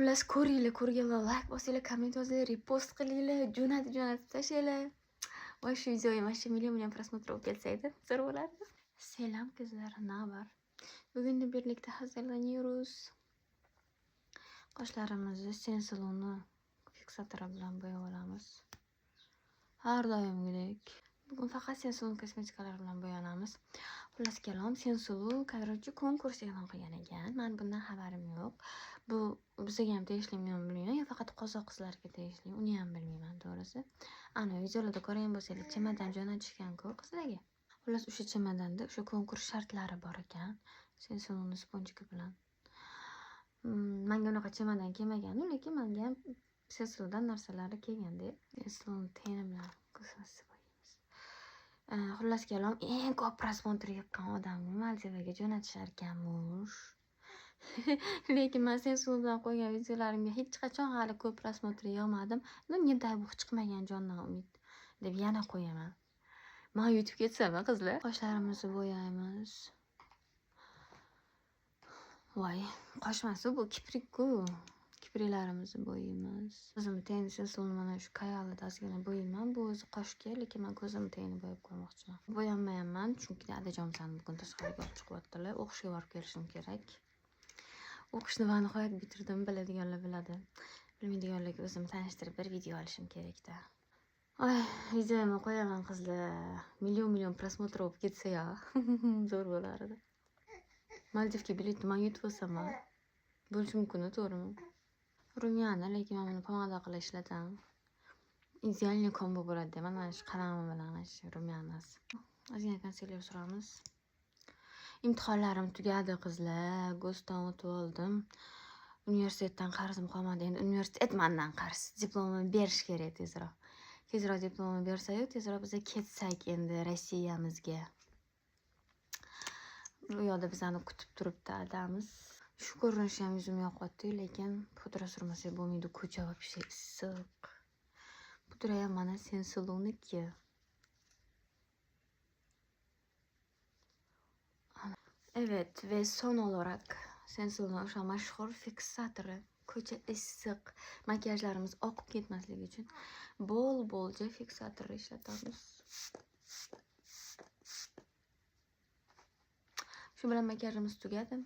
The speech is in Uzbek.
Xullas ko'ringlar, ko'rganlar like bosinglar, komment yozinglar, repost qilinglar, jo'natib tashlanglar. Voy shu videoga mana shu million prosmotr olib kelsa edi, zo'r bo'lardi. Selam qizlar, navbar. Bugun birlikda hazırlanıyoruz. Qoshlarimizni Sensilon'ni fiksatori bilan bo'yab olamiz. Har doimgidek. Bugun faqat Sensilon kosmetikalar bilan bo'yanamiz. Xullas kalom, Sensilon korоче konkurs e'lon qilgan ekan. Men bundan xabarim yo'q. Bu bizga ham tegishlimi bilmayman, yo faqat qozoq qizlarga tegishli, uni ham bilmayman to'g'risi. Ana videolarda ko'rgan bo'lsangiz, chemadan jo'natishgan-ku qizlarga. Xullas o'sha chemadanda o'sha konkurs shartlari bor ekan. Sensilon sponjika bilan. Menga unaqa chemadan kelmagan, lekin menga ham Sensilondan narsalari kelganda, Sensilon teni bilan ko'rsatib qo'yamiz. Xullas kalom, eng ko'p prosmotr yaqqan odamni Maldivaga jo'natishar ekanmish. Lekin men Sensilon bilan qo'ygan videolarimga hech qachon hali ko'p prosmotr yig'madim. Menga daybuq chiqmagan jondan umid deb yana qo'yaman. Men yutib ketsam, qizlar. Qoshlarimizni bo'yaymiz. Voy, qoshmasi bu kiprik-ku. Kipriklarimizni bo'yaymiz. O'zimni teni Sensilon mana shu kayalida ozgina bo'yayman. Bu o'zi qoshga, lekin men ko'zimni teni bo'yab qo'ymoqchiman. Bo'yanmayapman, chunki dadajonimni bugun tashqariga olib chiqyaptilar. O'qishga borib kelishim kerak. O'qishni va nihoyat bitirdim, biladiganlar biladi. Bilmaydiganlarga o'zimni tanishtirib bir video olishim kerak-da. Ay, videomni qo'yaman qizlar. Million prosmotr olib ketsa-ya, zo'r bo'lardi. Maldivga biletni men yutib olsam, bo'lishi mumkin, to'g'rimi? Rumyani, lekin men buni pomada qilib ishlataman. Idealniy kombo bo'ladi deyman, mana shu qalami bilan shu rumyanasi. Ozgina konsiler suramiz. Imtihonlarim tugadi qizlar. Go'sdan o'tib oldim. Universitetdan qarzim qolmadi. Endi universitet mendan qarz. Diplomimni berish kerak tezroq. Tezroq diplomimni bersa-yu, tezroq biz ketsak endi Rossiyamizga. Bu yoqda bizani kutib turibdi adamiz. Shu ko'rinishi ham yuzimga yoqyapti, lekin pudra surmasak bo'lmaydi, ko'cha вообще issiq. Pudra ham mana Sensilonniki. Evet ve son olarak Sensilon'un o'sha mashhur fiksatori. Ko'cha issiq. Makiyajlarimiz oqib ketmasligi uchun bol-bolja fiksator ishlatamiz. Shu bilan makiyajimiz tugadi.